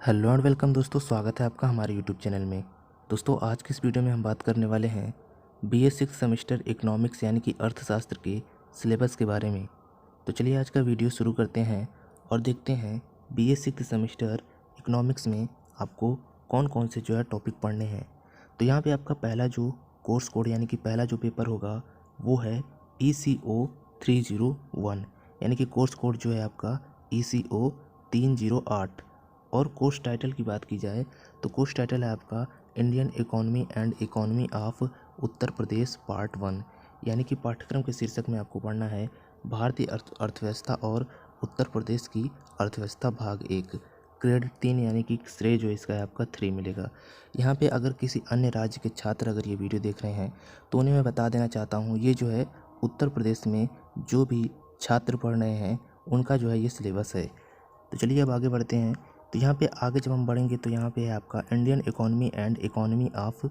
Hello and welcome दोस्तों, स्वागत है आपका हमारे यूट्यूब चैनल में। दोस्तों, आज की इस वीडियो में हम बात करने वाले हैं बीए सिक्स सेमेस्टर इकोनॉमिक्स यानी कि अर्थशास्त्र के सिलेबस के बारे में। तो चलिए आज का वीडियो शुरू करते हैं और देखते हैं बीए सिक्स सेमेस्टर इकोनॉमिक्स में आपको कौन कौन से टॉपिक पढ़ने हैं। तो यहाँ पे आपका पहला जो कोर्स कोड यानी कि पहला जो पेपर होगा वो है ECO 301 यानी कि कोर्स कोड जो है आपका ECO 308। और कोर्स टाइटल की बात की जाए तो कोर्स टाइटल है आपका Indian economy and economy of Uttar Pradesh part 1 यानी कि पाठ्यक्रम के शीर्षक में आपको पढ़ना है भारतीय अर्थव्यवस्था और उत्तर प्रदेश की अर्थव्यवस्था भाग 1। ग्रेड 3 यानी कि श्रेय जो इसका है आपका 3 मिलेगा। यहाँ पे अगर किसी अन्य राज्य के छात्र अगर ये वीडियो देख रहे हैं तो उन्हें मैं बता देना चाहता हूँ, ये जो है उत्तर प्रदेश में जो भी छात्र पढ़ रहे हैं उनका जो है ये सिलेबस है। तो चलिए अब आगे बढ़ते हैं। तो यहाँ पे आगे जब हम बढ़ेंगे तो यहाँ पे है आपका Indian economy and economy of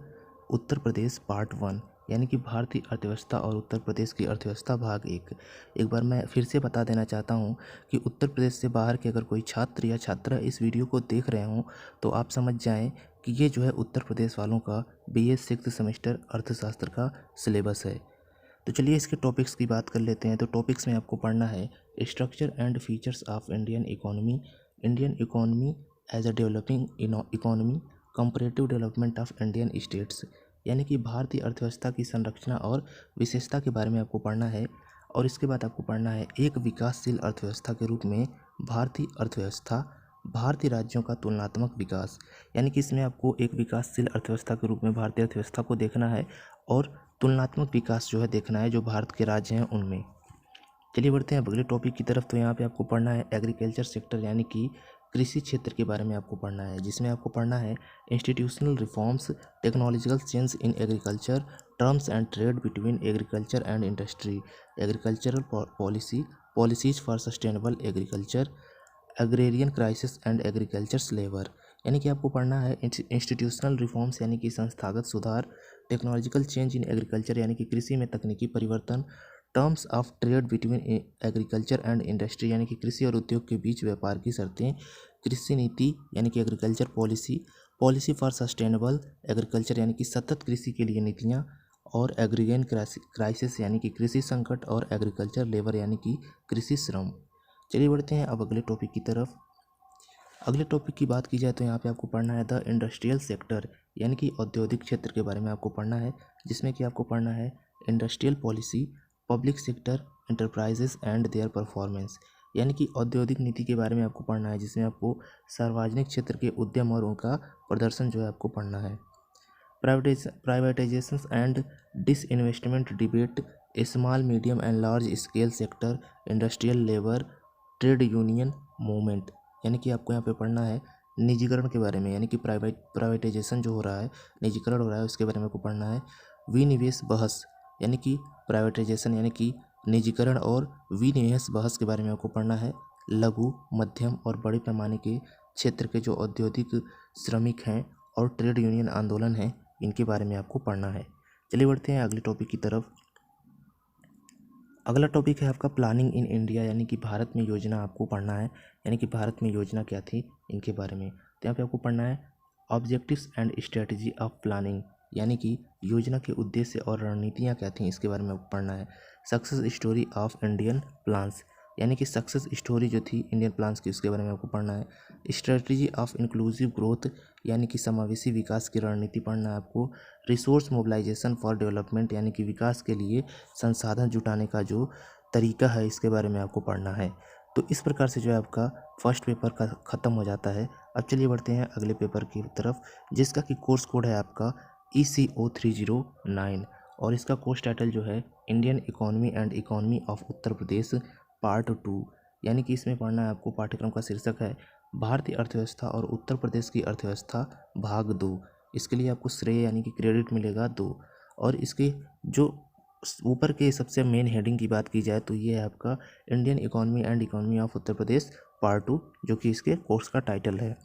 Uttar Pradesh part 1 यानी कि भारतीय अर्थव्यवस्था और उत्तर प्रदेश की अर्थव्यवस्था भाग 1। एक बार मैं फिर से बता देना चाहता हूँ कि उत्तर प्रदेश से बाहर के अगर कोई छात्र या छात्रा इस वीडियो को देख रहे हों तो आप समझ जाएं कि ये जो है उत्तर प्रदेश वालों का BA सिक्स सेमेस्टर अर्थशास्त्र का सिलेबस है। तो चलिए इसके टॉपिक्स की बात कर लेते हैं। तो टॉपिक्स में आपको पढ़ना है structure and features of Indian economy, Indian economy as a developing economy, comparative development of Indian states यानी कि भारतीय अर्थव्यवस्था की संरचना और विशेषता के बारे में आपको पढ़ना है। और इसके बाद आपको पढ़ना है एक विकासशील अर्थव्यवस्था के रूप में भारतीय अर्थव्यवस्था, भारतीय राज्यों का तुलनात्मक विकास यानी कि इसमें आपको एक विकासशील अर्थव्यवस्था के रूप में भारतीय अर्थव्यवस्था को देखना है और तुलनात्मक विकास जो है देखना है जो भारत के राज्य हैं उनमें। चलिए बढ़ते हैं अगले टॉपिक की तरफ। तो यहाँ पे आपको पढ़ना है एग्रीकल्चर सेक्टर यानी कि कृषि क्षेत्र के बारे में आपको पढ़ना है, जिसमें आपको पढ़ना है institutional reforms, technological change in agriculture, terms and trade between agriculture and industry, agricultural policies for sustainable agriculture, agrarian crisis and agricultures labour यानी कि आपको पढ़ना है इंस्टीट्यूशनल रिफॉर्म्स यानी कि संस्थागत सुधार, टेक्नोलॉजिकल चेंज इन एग्रीकल्चर यानी कि कृषि में तकनीकी परिवर्तन, terms of trade between agriculture and industry यानी कि कृषि और उद्योग के बीच व्यापार की शर्तें, कृषि नीति यानी कि agriculture policy, policy for sustainable agriculture यानी कि सतत कृषि के लिए नीतियाँ, और एग्रीगेन क्राइसिस यानी कि कृषि संकट, और एग्रीकल्चर लेबर यानी कि कृषि श्रम। चलिए बढ़ते हैं अब अगले टॉपिक की तरफ। अगले टॉपिक की बात की जाए तो यहाँ पे आपको पढ़ना है द इंडस्ट्रियल सेक्टर यानी कि औद्योगिक क्षेत्र के बारे में आपको पढ़ना है, जिसमें कि आपको पढ़ना है industrial policy, public sector enterprises and their performance यानी कि औद्योगिक नीति के बारे में आपको पढ़ना है, जिसमें आपको सार्वजनिक क्षेत्र के उद्यम और उनका प्रदर्शन जो है आपको पढ़ना है। Privatisation and disinvestment debate, small medium and large scale sector, industrial labour, trade union movement यानी कि आपको यहाँ पे पढ़ना है निजीकरण के बारे में यानी कि प्राइवेटाइजेशन जो हो रहा है, निजीकरण हो रहा है, उसके बारे में आपको पढ़ना है। विनिवेश बहस यानी कि प्राइवेटाइजेशन यानी कि निजीकरण और विनिवेश बहस के बारे में आपको पढ़ना है। लघु, मध्यम और बड़े पैमाने के क्षेत्र के जो औद्योगिक श्रमिक हैं और ट्रेड यूनियन आंदोलन हैं, इनके बारे में आपको पढ़ना है। चलिए बढ़ते हैं अगले टॉपिक की तरफ। अगला टॉपिक है आपका प्लानिंग इन इंडिया यानी कि भारत में योजना आपको पढ़ना है, यानी कि भारत में योजना क्या थी इनके बारे में। तो यहाँ पे आपको पढ़ना है objectives and strategy of planning यानी कि योजना के उद्देश्य और रणनीतियाँ क्या थी इसके बारे में आपको पढ़ना है। Success story of Indian plans यानी कि सक्सेस स्टोरी जो थी इंडियन प्लान्स की उसके बारे में आपको पढ़ना है। स्ट्रेटजी ऑफ इंक्लूसिव ग्रोथ यानी कि समावेशी विकास की रणनीति पढ़ना है आपको। रिसोर्स मोबिलाइजेशन फॉर डेवलपमेंट यानी कि विकास के लिए संसाधन जुटाने का जो तरीका है इसके बारे में आपको पढ़ना है। तो इस प्रकार से जो है आपका फर्स्ट पेपर का ख़त्म हो जाता है। अब चलिए बढ़ते हैं अगले पेपर की तरफ, जिसका कि कोर्स कोड है आपका ECO 309 और इसका कोर्स टाइटल जो है Indian economy and economy of Uttar Pradesh part 2 यानी कि इसमें पढ़ना है आपको, पाठ्यक्रम का शीर्षक है भारतीय अर्थव्यवस्था और उत्तर प्रदेश की अर्थव्यवस्था भाग 2। इसके लिए आपको श्रेय यानी कि क्रेडिट मिलेगा 2। और इसके जो ऊपर के सबसे मेन हेडिंग की बात की जाए तो ये है आपका Indian economy and economy of Uttar Pradesh part 2 जो कि इसके कोर्स का टाइटल है।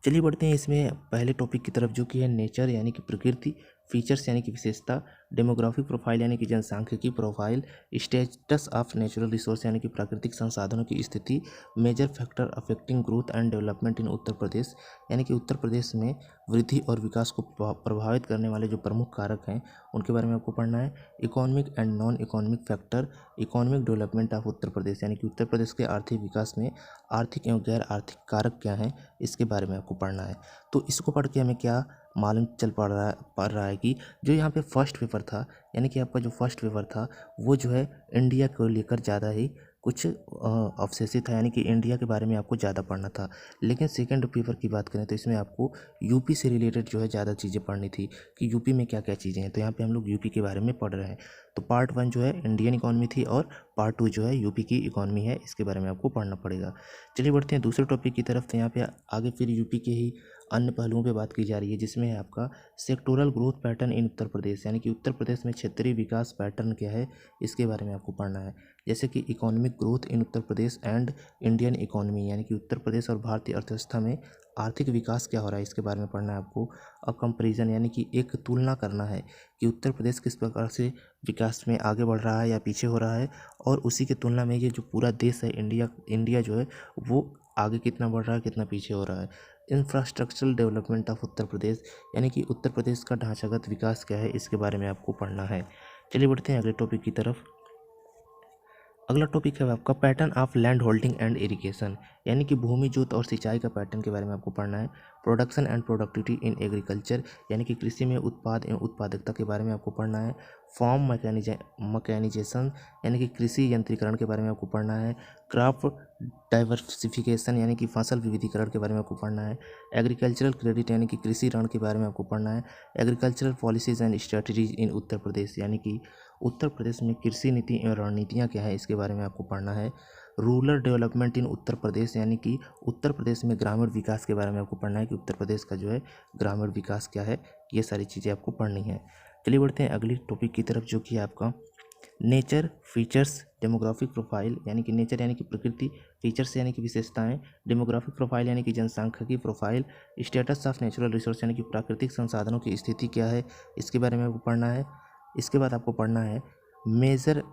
चलिए बढ़ते हैं इसमें पहले टॉपिक की तरफ जो कि है नेचर यानी कि प्रकृति फीचर्स यानी कि विशेषता, डेमोग्राफिक प्रोफाइल यानी कि जनसांख्यिकी profile, status of natural resource यानी कि प्राकृतिक संसाधनों की स्थिति, major factor affecting growth and development in Uttar Pradesh यानी कि उत्तर प्रदेश में वृद्धि और विकास को प्रभावित करने वाले जो प्रमुख कारक हैं उनके बारे में आपको पढ़ना है। Economic and non economic factor, economic development of Uttar Pradesh यानी कि उत्तर प्रदेश के आर्थिक विकास में आर्थिक एवं गैर आर्थिक कारक क्या हैं इसके बारे में आपको पढ़ना है। तो इसको पढ़ के हमें क्या मालूम चल पड़ रहा है कि जो यहाँ पे फर्स्ट पेपर था यानी कि आपका जो फर्स्ट पेपर था वो जो है इंडिया को लेकर ज़्यादा ही कुछ ऑब्सेसिव था, यानी कि इंडिया के बारे में आपको ज़्यादा पढ़ना था। लेकिन सेकंड पेपर की बात करें तो इसमें आपको यूपी से रिलेटेड जो है ज़्यादा चीज़ें पढ़नी थी कि यूपी में क्या क्या चीज़ें हैं। तो यहाँ पे हम लोग यूपी के बारे में पढ़ रहे हैं। तो पार्ट 1 जो है इंडियन इकॉनमी थी और पार्ट 2 जो है यूपी की इकॉनमी है, इसके बारे में आपको पढ़ना पड़ेगा। चलिए बढ़ते हैं दूसरे टॉपिक की तरफ। तो यहाँ पे आगे फिर यूपी के ही अन्य पहलुओं पे बात की जा रही है, जिसमें है आपका sectoral growth pattern in Uttar Pradesh यानी कि उत्तर प्रदेश में क्षेत्रीय विकास पैटर्न क्या है इसके बारे में आपको पढ़ना है। जैसे कि economic growth in Uttar Pradesh and Indian economy यानी कि उत्तर प्रदेश और भारतीय अर्थव्यवस्था में आर्थिक विकास क्या हो रहा है इसके बारे में पढ़ना है आपको। अ कंपेरिजन यानी कि एक तुलना करना है कि उत्तर प्रदेश किस प्रकार से विकास में आगे बढ़ रहा है या पीछे हो रहा है, और उसी की तुलना में ये जो पूरा देश है इंडिया जो है वो आगे कितना बढ़ रहा है कितना पीछे हो रहा है। Infrastructural development of Uttar Pradesh यानी कि उत्तर प्रदेश का ढांचागत विकास क्या है इसके बारे में आपको पढ़ना है। चलिए बढ़ते हैं अगले टॉपिक की तरफ। अगला टॉपिक है आपका pattern of land holding and irrigation यानी कि भूमि जोत और सिंचाई का पैटर्न के बारे में आपको पढ़ना है। Production and productivity in agriculture यानी कि कृषि में उत्पाद एवं उत्पादकता के बारे में आपको पढ़ना है। फार्म मैकेनाइजेशन यानी कि कृषि यंत्रीकरण के बारे में आपको पढ़ना है। क्रॉप डाइवर्सिफिकेशन यानी कि फसल विविधीकरण के बारे में आपको पढ़ना है। एग्रीकल्चरल क्रेडिट यानी कि कृषि ऋण के बारे में आपको पढ़ना है। Agricultural policies and strategies in Uttar Pradesh यानी कि उत्तर प्रदेश में कृषि नीति एवं रणनीतियाँ क्या है इसके बारे में आपको पढ़ना है। Rural development in Uttar Pradesh यानी कि उत्तर प्रदेश में ग्रामीण विकास के बारे में आपको पढ़ना है कि उत्तर प्रदेश का जो है ग्रामीण विकास क्या है, ये सारी चीज़ें आपको पढ़नी है। चलिए बढ़ते हैं अगली टॉपिक की तरफ जो कि आपका नेचर फीचर्स डेमोग्राफिक प्रोफाइल यानी कि नेचर यानी कि प्रकृति, फीचर्स यानी कि विशेषताएं, डेमोग्राफिक प्रोफाइल यानी कि जनसांख्यिकी profile, status of natural resource यानी कि प्राकृतिक संसाधनों की स्थिति क्या है इसके बारे में आपको पढ़ना है। इसके बाद आपको पढ़ना है major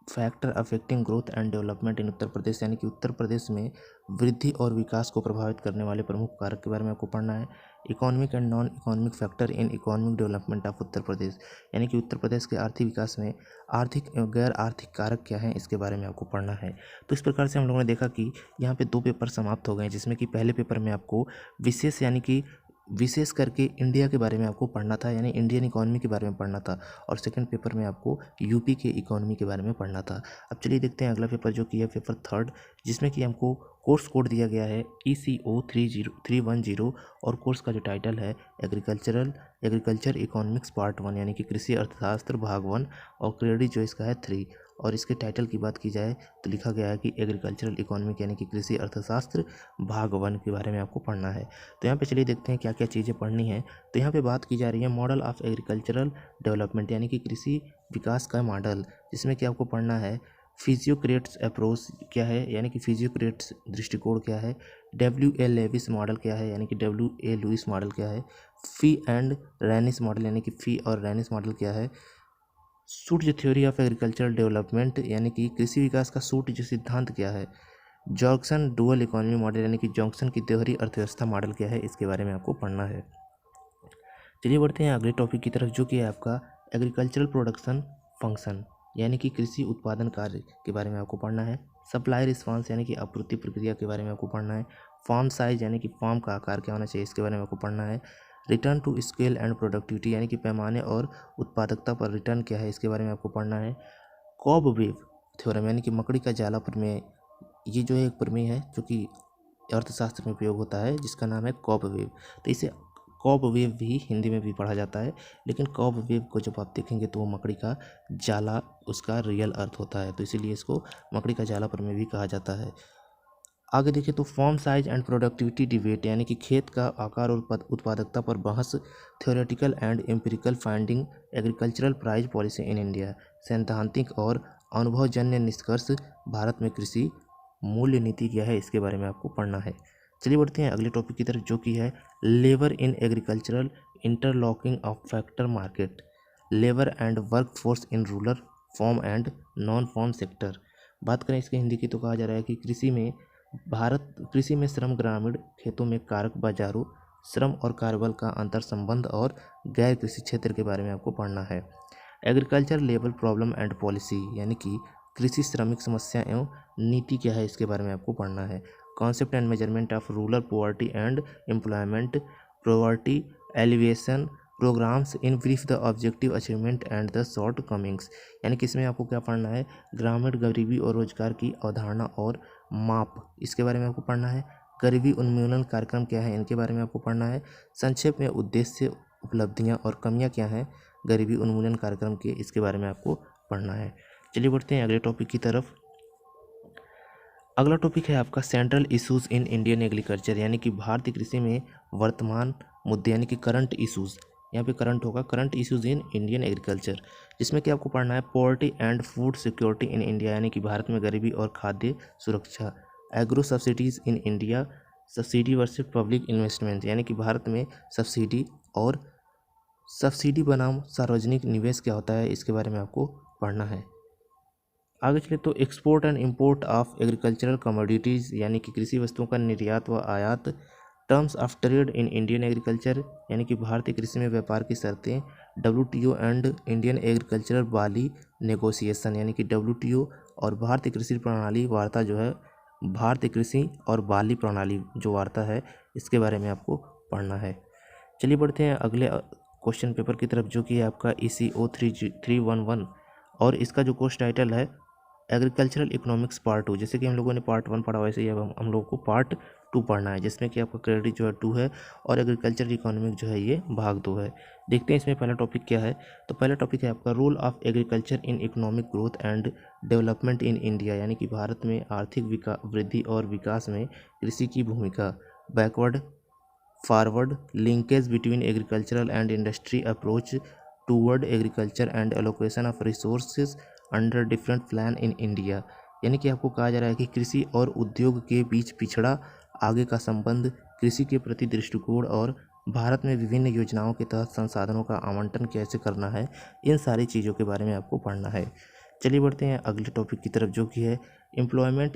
factor affecting growth and development in Uttar Pradesh यानी कि उत्तर प्रदेश में वृद्धि और विकास को प्रभावित करने वाले प्रमुख कारक के बारे में आपको पढ़ना है। Economic and non economic factor in economic development of Uttar Pradesh यानी कि उत्तर प्रदेश के आर्थिक विकास में आर्थिक एवं गैर आर्थिक कारक क्या हैं इसके बारे में आपको पढ़ना है। तो इस प्रकार से हम लोगों ने देखा कि यहाँ पे 2 पेपर समाप्त हो गए हैं, जिसमें कि पहले पेपर में आपको विशेष यानी कि विशेष करके इंडिया के बारे में आपको पढ़ना था यानी इंडियन इकोनॉमी के बारे में पढ़ना था, और सेकंड पेपर में आपको यूपी के इकोनॉमी के बारे में पढ़ना था। अब चलिए देखते हैं अगला पेपर जो कि है पेपर 3 जिसमें कि हमको कोर्स कोड दिया गया है ECO 310 और कोर्स का जो टाइटल है एग्रीकल्चर इकोनॉमिक्स पार्ट 1 यानी कि कृषि अर्थशास्त्र भाग 1, और क्रेडिट जो इसका है 3। और इसके टाइटल की बात की जाए तो लिखा गया है कि एग्रीकल्चरल इकोनॉमिक यानी कि कृषि अर्थशास्त्र भाग 1 के बारे में आपको पढ़ना है। तो यहाँ पे चलिए देखते हैं क्या क्या चीज़ें पढ़नी है। तो यहाँ पे बात की जा रही है मॉडल ऑफ एग्रीकल्चरल डेवलपमेंट यानी कि कृषि विकास का मॉडल, जिसमें कि आपको पढ़ना है फिजियोक्रेट्स अप्रोच क्या है यानी कि फिजियोक्रेट्स दृष्टिकोण क्या है, WA लेविस मॉडल क्या है यानी कि WA लुइस मॉडल क्या है, फी एंड रैनिस मॉडल यानी कि फी और रैनिस मॉडल क्या है, suit theory of agricultural development यानी कि कृषि विकास का सूट जो सिद्धांत क्या है, जॉक्सन डुअल इकोनॉमी मॉडल यानी कि जॉक्सन की दोहरी अर्थव्यवस्था मॉडल क्या है इसके बारे में आपको पढ़ना है। चलिए बढ़ते हैं अगले टॉपिक की तरफ जो कि है आपका एग्रीकल्चरल प्रोडक्शन फंक्शन यानी कि कृषि उत्पादन कार्य के बारे में आपको पढ़ना है। सप्लाई रिस्पांस यानी कि आपूर्ति प्रक्रिया के बारे में आपको पढ़ना है। फार्म साइज यानी कि फार्म का आकार क्या होना चाहिए इसके बारे में आपको पढ़ना है। Return to scale and productivity यानी कि पैमाने और उत्पादकता पर रिटर्न क्या है इसके बारे में आपको पढ़ना है। कॉब वेव थ्योरम यानी कि मकड़ी का जाला प्रमेय, ये जो है एक प्रमेय है जो कि अर्थशास्त्र में उपयोग होता है जिसका नाम है कॉब वेव। तो इसे कॉब वेव भी हिंदी में भी पढ़ा जाता है, लेकिन कॉब वेव को जब आप देखेंगे तो वो मकड़ी का जाला उसका रियल अर्थ होता है, तो इसीलिए इसको मकड़ी का जाला प्रमेय भी कहा जाता है। आगे देखिए तो form size and productivity debate यानी कि खेत का आकार और उत्पादकता पर बहस, theoretical and empirical finding, agricultural price policy in India, सैद्धांतिक और अनुभवजन्य निष्कर्ष, भारत में कृषि मूल्य नीति क्या है इसके बारे में आपको पढ़ना है। चलिए बढ़ते हैं अगले टॉपिक की तरफ, जो कि है labour in agricultural interlocking of factor market, labour and work force in rural form and non farm sector. बात करें इसके हिंदी की तो कहा जा रहा है कि कृषि में श्रम, ग्रामीण खेतों में कारक बाजारों, श्रम और कार्यबल का अंतर संबंध और गैर कृषि क्षेत्र के बारे में आपको पढ़ना है। Agriculture labour problem and policy, यानी कि कृषि श्रमिक समस्या एवं नीति क्या है, इसके बारे में आपको पढ़ना है। Concept and measurement of rural poverty and employment, poverty elevation programmes in brief, the objective achievement and the shortcomings, यानी कि इसमें आपको क्या पढ़ना है, ग्रामीण गरीबी और रोजगार की अवधारणा और माप, इसके बारे में आपको पढ़ना है। गरीबी उन्मूलन कार्यक्रम क्या है, इनके बारे में आपको पढ़ना है। संक्षेप में उद्देश्य, उपलब्धियां और कमियां क्या हैं गरीबी उन्मूलन कार्यक्रम के, इसके बारे में आपको पढ़ना है। चलिए बढ़ते हैं अगले टॉपिक की तरफ। अगला टॉपिक है आपका central issues in Indian agriculture, यानी कि भारतीय कृषि में वर्तमान मुद्दे, यानी कि करंट इश्यूज, यहाँ पे करंट होगा, current issues in Indian agriculture, जिसमें कि आपको पढ़ना है poverty and food security in India, यानी कि भारत में गरीबी और खाद्य सुरक्षा। Agro subsidies in India, subsidy versus public investment, यानी कि भारत में सब्सिडी और सब्सिडी बनाम सार्वजनिक निवेश क्या होता है, इसके बारे में आपको पढ़ना है। आगे चले तो export and import of agricultural commodities, यानी कि कृषि वस्तुओं का निर्यात व आयात। Terms of trade in Indian agriculture, यानी कि भारतीय कृषि में व्यापार की शर्तें। WTO and Indian agricultural Bali negotiation, यानी कि WTO और भारतीय कृषि प्रणाली वार्ता जो है, भारतीय कृषि और बाली प्रणाली जो वार्ता है, इसके बारे में आपको पढ़ना है। चलिए बढ़ते हैं अगले क्वेश्चन पेपर की तरफ, जो कि है आपका ECO 311, और इसका जो कोर्स टाइटल है एग्रीकल्चरल इकोनॉमिक्स पार्ट 2। जैसे कि हम लोगों ने पार्ट 1 पढ़ा, वैसे ही अब हम लोगों को पार्ट 2 पढ़ना है, जिसमें कि आपका क्रेडिट जो है 2 है और एग्रीकल्चरल इकोनॉमिक जो है ये भाग 2 है। देखते हैं इसमें पहला टॉपिक क्या है। तो पहला टॉपिक है आपका role of agriculture in economic growth and development in India, यानी कि भारत में आर्थिक वृद्धि और विकास में कृषि की भूमिका। Backward forward linkage between agricultural and industry approach toward agriculture and allocation of resources under different plan in India, यानी कि आपको कहा जा रहा है कि कृषि और उद्योग के बीच पिछड़ा आगे का संबंध, कृषि के प्रति दृष्टिकोण और भारत में विभिन्न योजनाओं के तहत संसाधनों का आवंटन कैसे करना है, इन सारी चीज़ों के बारे में आपको पढ़ना है। चलिए बढ़ते हैं अगले टॉपिक की तरफ, जो कि है employment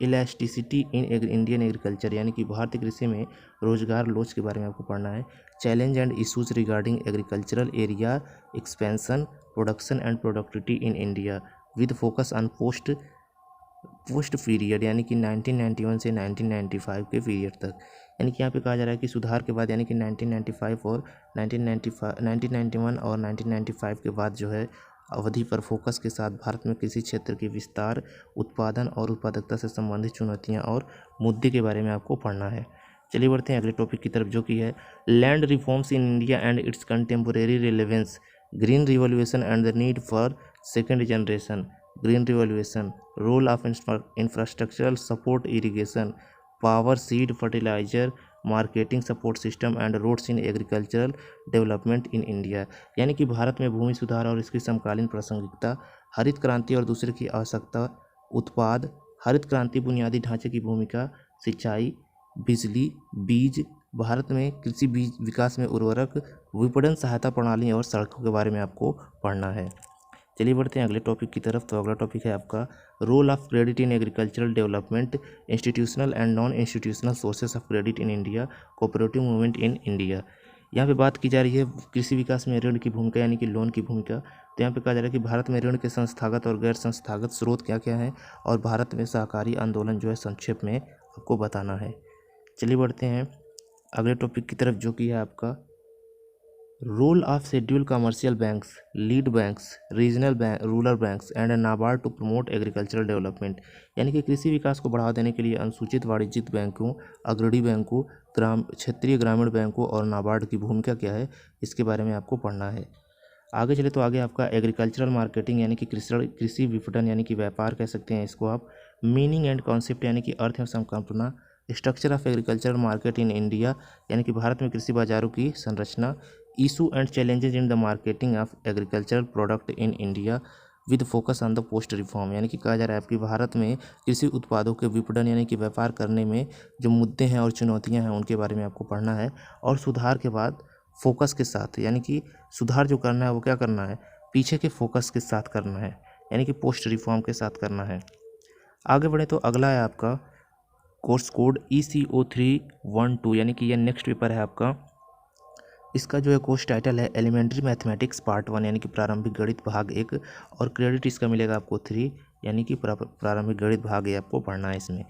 elasticity in Indian agriculture, यानी कि भारतीय कृषि में रोजगार लोच के बारे में आपको पढ़ना है। Challenge and issues regarding agricultural area expansion, production and productivity in India with focus on post period, यानी कि 1991 से 1995 के पीरियड तक, यानी कि यहाँ पे कहा जा रहा है कि सुधार के बाद, यानी कि 1995 और 1991 और 1995 के बाद जो है अवधि पर फोकस के साथ भारत में कृषि क्षेत्र के विस्तार, उत्पादन और उत्पादकता से संबंधित चुनौतियाँ और मुद्दे के बारे में आपको पढ़ना है। चलिए बढ़ते हैं अगले टॉपिक की तरफ, जो कि है land reforms in India and its contemporary relevance, green revolution and the need for second generation green revolution, role of infrastructural support, irrigation, power, seed, fertiliser, marketing support system and roads in agricultural development in India, यानी कि भारत में भूमि सुधार और इसकी समकालीन प्रासंगिकता, हरित क्रांति और दूसरे की आवश्यकता, उत्पाद, हरित क्रांति, बुनियादी ढांचे की भूमिका, सिंचाई, बिजली, बीज, भारत में कृषि बीज विकास में उर्वरक, विपणन सहायता प्रणाली और सड़कों के बारे में आपको पढ़ना है। चलिए बढ़ते हैं अगले टॉपिक की तरफ। तो अगला टॉपिक है आपका role of credit in agricultural development, institutional and non institutional sources of credit in India, cooperative movement in India. यहाँ पे बात की जा रही है कृषि विकास में ऋण की भूमिका, यानी कि लोन की भूमिका। तो यहाँ पे कहा जा रहा है कि भारत में ऋण के संस्थागत और गैर संस्थागत स्रोत क्या क्या हैं, और भारत में सहकारी आंदोलन जो है संक्षेप में आपको बताना है। चलिए बढ़ते हैं अगले टॉपिक की तरफ, जो कि है आपका role of schedule commercial banks, lead banks, regional bank, rural banks and NABARD to promote agricultural development, यानी कि कृषि विकास को बढ़ावा देने के लिए अनुसूचित वाणिज्यिक बैंकों, अग्रणी बैंकों, क्षेत्रीय ग्रामीण बैंकों और नाबार्ड की भूमिका क्या है, इसके बारे में आपको पढ़ना है। आगे चले तो आगे आपका एग्रीकल्चरल मार्केटिंग, यानी कि कृषि विपणन, यानी कि व्यापार कह सकते हैं इसको आप। मीनिंग एंड कॉन्सेप्ट, यानी कि अर्थ एवं संकल्पना। Structure of agricultural market in India, यानी कि भारत में कृषि बाजारों की संरचना। Issue and challenges in the marketing of agricultural product in India with focus on the post reform, यानी कि कहा जा रहा है आपकी भारत में कृषि उत्पादों के विपणन यानी कि व्यापार करने में जो मुद्दे हैं और चुनौतियां हैं उनके बारे में आपको पढ़ना है। और सुधार के बाद फोकस के साथ, यानी कि सुधार जो करना है वो क्या करना है, पीछे के फोकस के साथ करना है, यानी कि पोस्ट रिफॉर्म के साथ करना है। आगे बढ़े तो अगला है आपका कोर्स कोड ECO312, यानी कि यह नेक्स्ट पेपर है आपका। इसका जो है कोर्स टाइटल है एलिमेंट्री मैथमेटिक्स पार्ट 1, यानी कि प्रारंभिक गणित भाग 1, और क्रेडिट इसका मिलेगा आपको 3, यानी कि प्रारंभिक गणित भाग ये आपको पढ़ना है इसमें।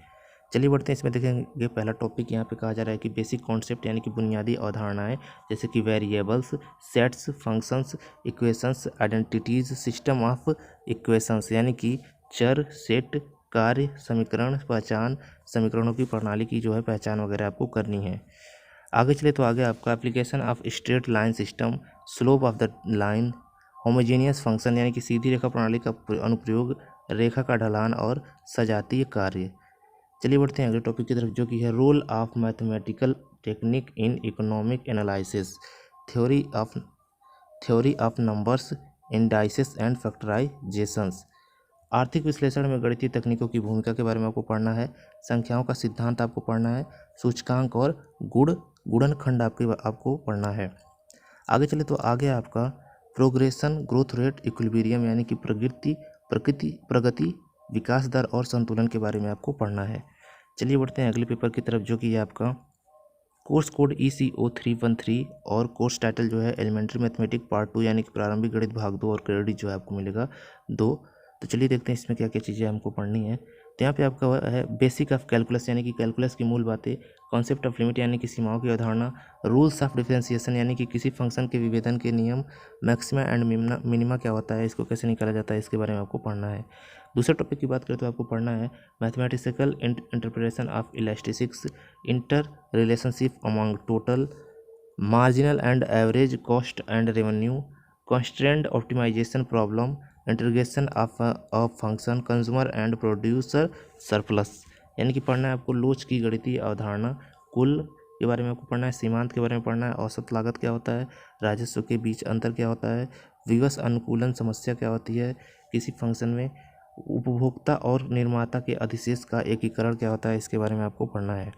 चलिए बढ़ते हैं, इसमें देखेंगे पहला टॉपिक यहाँ पे कहा जा रहा है कि बेसिक कॉन्सेप्ट, यानी कि बुनियादी अवधारणाएं, जैसे कि variables, sets, functions, equations, identities, system of equations, यानी कि चर, सेट, कार्य, समीकरण, पहचान, समीकरणों की प्रणाली की जो है पहचान वगैरह आपको करनी है। आगे चले तो आगे आपका application of straight line system, slope of the line, homogeneous function, यानी कि सीधी रेखा प्रणाली का अनुप्रयोग, रेखा का ढलान और सजातीय कार्य। चलिए बढ़ते हैं अगले टॉपिक की तरफ, जो कि है role of mathematical technique in economic analysis, theory of numbers, indices and factorisations. आर्थिक विश्लेषण में गणितीय तकनीकों की भूमिका के बारे में आपको पढ़ना है। संख्याओं का सिद्धांत आपको पढ़ना है। सूचकांक और गुणनखंड आपको पढ़ना है। आगे चले तो आगे आपका प्रोग्रेशन, ग्रोथ रेट, इक्विलिब्रियम, यानी कि प्रगति, विकास दर और संतुलन के बारे में आपको पढ़ना है। चलिए बढ़ते हैं अगले पेपर की तरफ, जो कि है आपका कोर्स कोड ECO313, और कोर्स टाइटल जो है एलिमेंट्री मैथमेटिक्स पार्ट 2, यानी कि प्रारंभिक गणित भाग 2, और क्रेडिट जो है आपको मिलेगा 2। तो चलिए देखते हैं इसमें क्या क्या चीज़ें हमको पढ़नी है। तो यहाँ पे आपका है बेसिक ऑफ कैलकुलस, यानी कि कैलकुलस की मूल बातें, कॉन्सेप्ट ऑफ लिमिट, यानी कि सीमाओं की अवधारणा, रूल्स ऑफ डिफरेंशिएशन, यानी कि किसी फंक्शन के विभेदन के नियम, मैक्सिमा एंड मिनिमा क्या होता है, इसको कैसे निकाला जाता है, इसके बारे में आपको पढ़ना है। दूसरे टॉपिक की बात करें तो आपको पढ़ना है mathematical interpretation of elastics, interrelationship among total, marginal and average cost and revenue, constraint optimisation problem, integration of function, consumer and producer surplus, यानी कि पढ़ना है आपको लोच की गणितीय अवधारणा, कुल के बारे में आपको पढ़ना है, सीमांत के बारे में पढ़ना है, औसत लागत क्या होता है, राजस्व के बीच अंतर क्या होता है, विवश अनुकूलन समस्या क्या होती है, किसी फंक्शन में उपभोक्ता और निर्माता के अधिशेष का एकीकरण क्या होता है, इसके बारे में आपको पढ़ना है।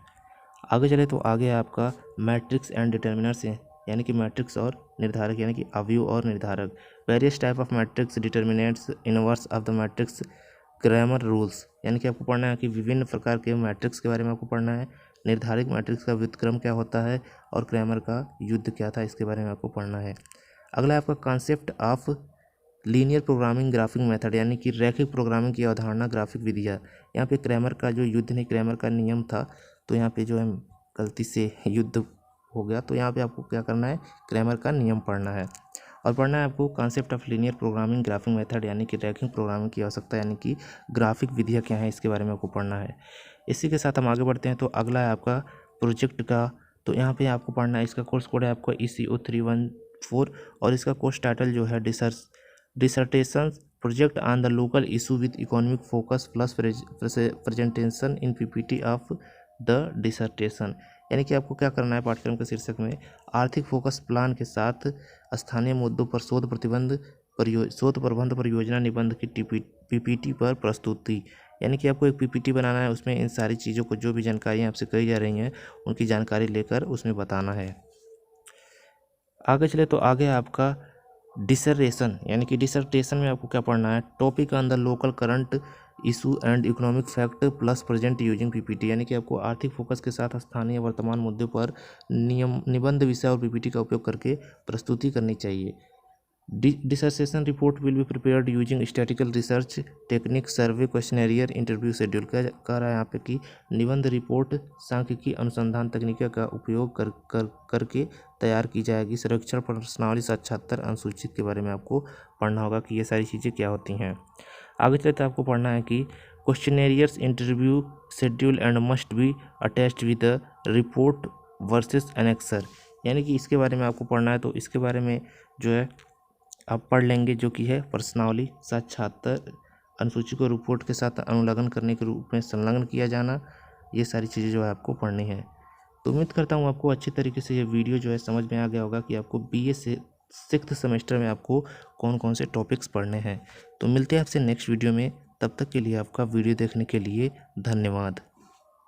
आगे चले तो आगे आपका मैट्रिक्स एंड डिटर्मिनर्स है, यानी कि मैट्रिक्स और निर्धारक, यानी कि अवयव और निर्धारक, various type of matrix, determinants, inverse of the matrix, grammar rules, यानी कि आपको पढ़ना है कि विभिन्न प्रकार के मैट्रिक्स के बारे में आपको पढ़ना है, निर्धारित मैट्रिक्स का व्युत्क्रम क्या होता है, और क्रैमर का युद्ध क्या था, इसके बारे में आपको पढ़ना है। अगला आपका concept of linear programming graphic method, यानी कि रैखिक प्रोग्रामिंग की अवधारणा, ग्राफिक विधियाँ। यहाँ पे क्रैमर का जो युद्ध नहीं, क्रैमर का नियम था, तो यहाँ पे जो है गलती से युद्ध हो गया, तो यहाँ पे आपको क्या करना है, क्रैमर का नियम पढ़ना है। और पढ़ना है आपको concept of linear programming graphic method, यानी कि रैखिक प्रोग्रामिंग की आवश्यकता, यानी कि ग्राफिक विधियाँ क्या हैं, इसके बारे में आपको पढ़ना है। इसी के साथ हम आगे बढ़ते हैं, तो अगला है आपका प्रोजेक्ट का। तो यहाँ पे आपको पढ़ना है, इसका कोर्स कोड है आपका ECO314, और इसका कोर्स टाइटल जो है dissertation project on the local issue with economic focus plus presentation in PPT of the dissertation, यानी कि आपको क्या करना है पाठ्यक्रम के शीर्षक में आर्थिक फोकस प्लान के साथ स्थानीय मुद्दों पर शोध प्रबंध परियोजना निबंध की PPT पर प्रस्तुति, यानी कि आपको एक PPT बनाना है, उसमें इन सारी चीज़ों को जो भी जानकारियाँ आपसे कही जा रही हैं उनकी जानकारी लेकर उसमें बताना है। आगे चले तो आगे आपका डिसर्टेशन, यानी कि डिसर्टेशन में आपको क्या पढ़ना है, topic on the local current issue and economic fact plus present using PPT, यानी कि आपको आर्थिक फोकस के साथ स्थानीय वर्तमान मुद्दों पर निबंध विषय और PPT का उपयोग करके प्रस्तुति करनी चाहिए। Dissertation report will be prepared using statical research technique, survey, questionnaire, interview schedule. क्या कह रहा है यहाँ पे कि निबंध रिपोर्ट सांख्यिकी अनुसंधान तकनीक का उपयोग करके तैयार की जाएगी। सर्वेक्षण, प्रश्नावली, साक्षात्कार, अनुसूचित के बारे में आपको पढ़ना होगा कि ये सारी चीज़ें क्या होती हैं। आगे चलते तो आपको पढ़ना है कि questionnaires, interview schedule and must be attached with the report versus annexure, यानी कि इसके बारे में आपको पढ़ना है। तो इसके बारे में जो है आप पढ़ लेंगे, जो कि है प्रश्नावली, साक्षात्कार, अनुसूची को रिपोर्ट के साथ अनुलग्न करने के रूप में संलग्न किया जाना, ये सारी चीज़ें जो है आपको पढ़नी है। तो उम्मीद करता हूँ आपको अच्छी तरीके से ये वीडियो जो है समझ में आ गया होगा कि आपको BA से सिक्स्थ सेमेस्टर में आपको कौन कौन से टॉपिक्स पढ़ने हैं। तो मिलते हैं आपसे नेक्स्ट वीडियो में, तब तक के लिए आपका वीडियो देखने के लिए धन्यवाद।